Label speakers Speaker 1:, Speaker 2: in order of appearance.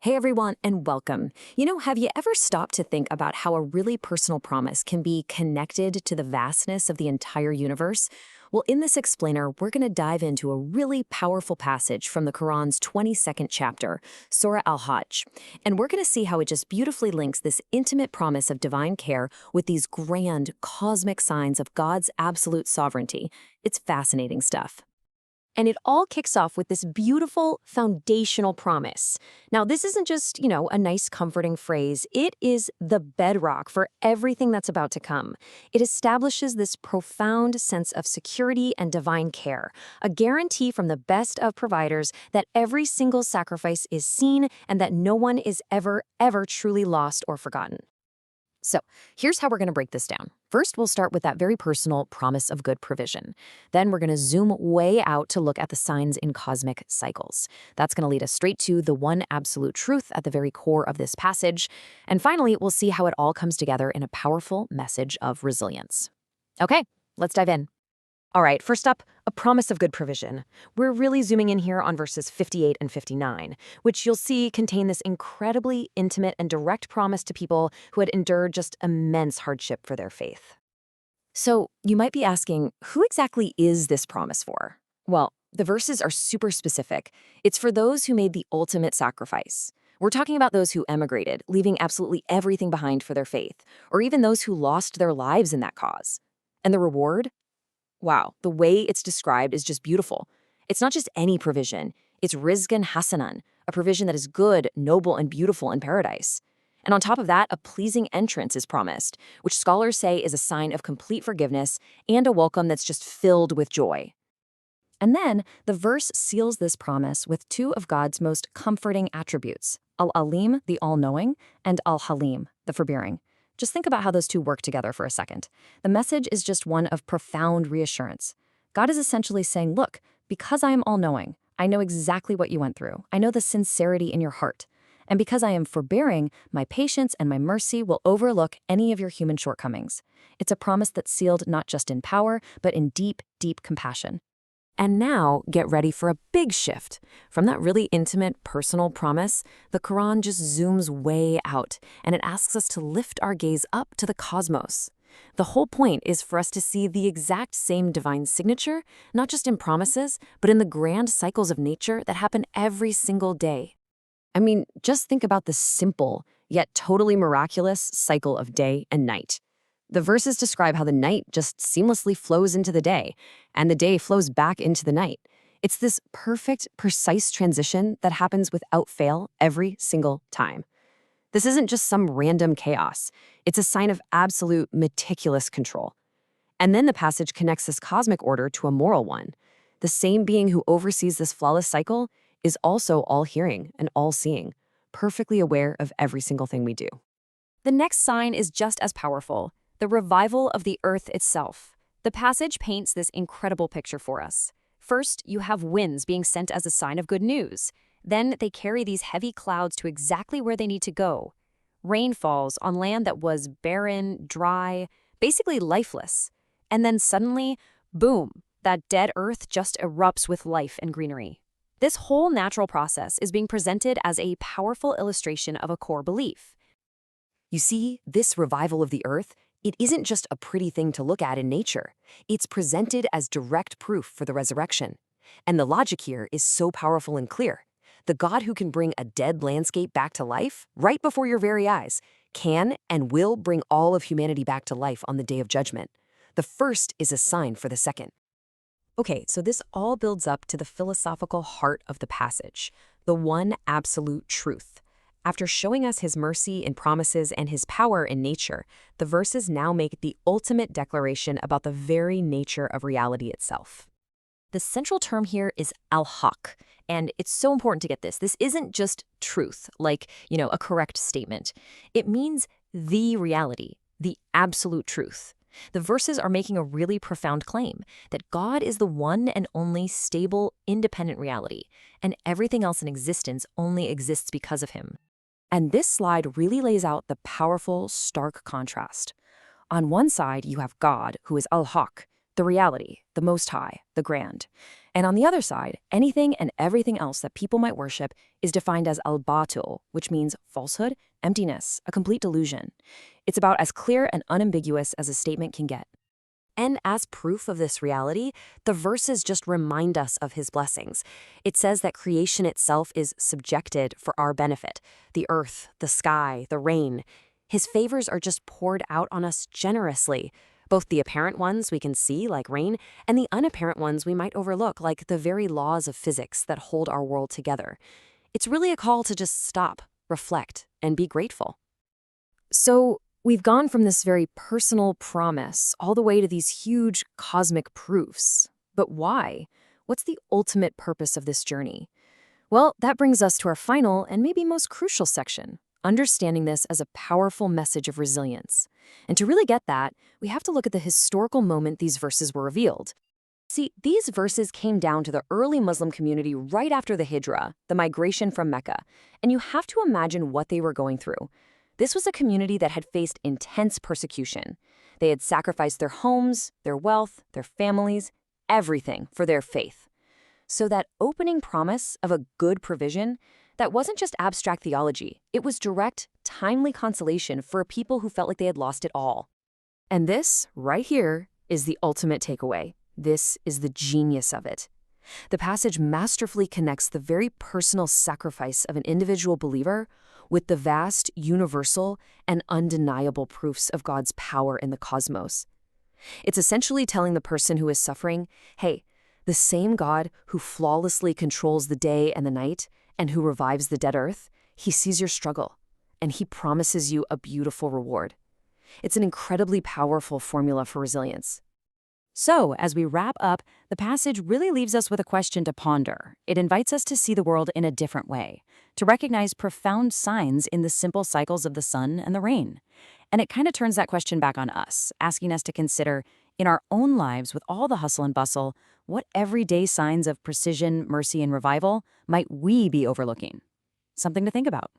Speaker 1: Hey everyone, and welcome. Have you ever stopped to think about how a really personal promise can be connected to the vastness of the entire universe? Well, in this explainer, we're going to dive into a really powerful passage from the Quran's 22nd chapter, Surah Al-Hajj. And we're going to see how it just beautifully links this intimate promise of divine care with these grand, cosmic signs of God's absolute sovereignty. It's fascinating stuff. And it all kicks off with this beautiful foundational promise. Now, this isn't just, a nice comforting phrase. It is the bedrock for everything that's about to come. It establishes this profound sense of security and divine care, a guarantee from the best of providers that every single sacrifice is seen and that no one is ever truly lost or forgotten. So here's how we're going to break this down. First, we'll start with that very personal promise of good provision. Then we're going to zoom way out to look at the signs in cosmic cycles. That's going to lead us straight to the one absolute truth at the very core of this passage. And finally, we'll see how it all comes together in a powerful message of resilience. Okay, let's dive in. All right, first up, a promise of good provision. We're really zooming in here on verses 58 and 59, which you'll see contain this incredibly intimate and direct promise to people who had endured just immense hardship for their faith. So you might be asking, who exactly is this promise for? Well, the verses are super specific. It's for those who made the ultimate sacrifice. We're talking about those who emigrated, leaving absolutely everything behind for their faith, or even those who lost their lives in that cause. And the reward? Wow, the way it's described is just beautiful. It's not just any provision. It's rizqan hasanan, a provision that is good, noble, and beautiful in paradise. And on top of that, a pleasing entrance is promised, which scholars say is a sign of complete forgiveness and a welcome that's just filled with joy. And then, the verse seals this promise with two of God's most comforting attributes, Al-Alim, the all-knowing, and Al-Halim, the forbearing. Just think about how those two work together for a second. The message is just one of profound reassurance. God is essentially saying, look, because I am all-knowing, I know exactly what you went through. I know the sincerity in your heart. And because I am forbearing, my patience and my mercy will overlook any of your human shortcomings. It's a promise that's sealed not just in power, but in deep, deep compassion. And now, get ready for a big shift. From that really intimate, personal promise, the Quran just zooms way out, and it asks us to lift our gaze up to the cosmos. The whole point is for us to see the exact same divine signature, not just in promises, but in the grand cycles of nature that happen every single day. I mean, just think about the simple, yet totally miraculous cycle of day and night. The verses describe how the night just seamlessly flows into the day, and the day flows back into the night. It's this perfect, precise transition that happens without fail every single time. This isn't just some random chaos. It's a sign of absolute, meticulous control. And then the passage connects this cosmic order to a moral one. The same being who oversees this flawless cycle is also all-hearing and all-seeing, perfectly aware of every single thing we do. The next sign is just as powerful. The revival of the earth itself. The passage paints this incredible picture for us. First, you have winds being sent as a sign of good news. Then they carry these heavy clouds to exactly where they need to go. Rain falls on land that was barren, dry, basically lifeless. And then suddenly, boom, that dead earth just erupts with life and greenery. This whole natural process is being presented as a powerful illustration of a core belief. You see, this revival of the earth, it isn't just a pretty thing to look at in nature. It's presented as direct proof for the resurrection. And the logic here is so powerful and clear. The God who can bring a dead landscape back to life, right before your very eyes, can and will bring all of humanity back to life on the day of judgment. The first is a sign for the second. Okay, so this all builds up to the philosophical heart of the passage, the one absolute truth. After showing us his mercy in promises and his power in nature, the verses now make the ultimate declaration about the very nature of reality itself. The central term here is al-haq, and it's so important to get this. This isn't just truth, like, a correct statement. It means the reality, the absolute truth. The verses are making a really profound claim that God is the one and only stable, independent reality, and everything else in existence only exists because of him. And this slide really lays out the powerful, stark contrast. On one side, you have God, who is al-haq, the reality, the most high, the grand. And on the other side, anything and everything else that people might worship is defined as al-batil, which means falsehood, emptiness, a complete delusion. It's about as clear and unambiguous as a statement can get. And as proof of this reality, the verses just remind us of his blessings. It says that creation itself is subjected for our benefit. The earth, the sky, the rain. His favors are just poured out on us generously. Both the apparent ones we can see, like rain, and the unapparent ones we might overlook, like the very laws of physics that hold our world together. It's really a call to just stop, reflect, and be grateful. So, we've gone from this very personal promise all the way to these huge cosmic proofs. But why? What's the ultimate purpose of this journey? Well, that brings us to our final and maybe most crucial section, understanding this as a powerful message of resilience. And to really get that, we have to look at the historical moment these verses were revealed. See, these verses came down to the early Muslim community right after the Hijrah, the migration from Mecca, and you have to imagine what they were going through. This was a community that had faced intense persecution. They had sacrificed their homes, their wealth, their families, everything for their faith. So that opening promise of a good provision, that wasn't just abstract theology. It was direct, timely consolation for a people who felt like they had lost it all. And this, right here, is the ultimate takeaway. This is the genius of it. The passage masterfully connects the very personal sacrifice of an individual believer with the vast, universal, and undeniable proofs of God's power in the cosmos. It's essentially telling the person who is suffering, hey, the same God who flawlessly controls the day and the night and who revives the dead earth, he sees your struggle, and he promises you a beautiful reward. It's an incredibly powerful formula for resilience. So, as we wrap up, the passage really leaves us with a question to ponder. It invites us to see the world in a different way, to recognize profound signs in the simple cycles of the sun and the rain. And it kind of turns that question back on us, asking us to consider, in our own lives with all the hustle and bustle, what everyday signs of precision, mercy, and revival might we be overlooking? Something to think about.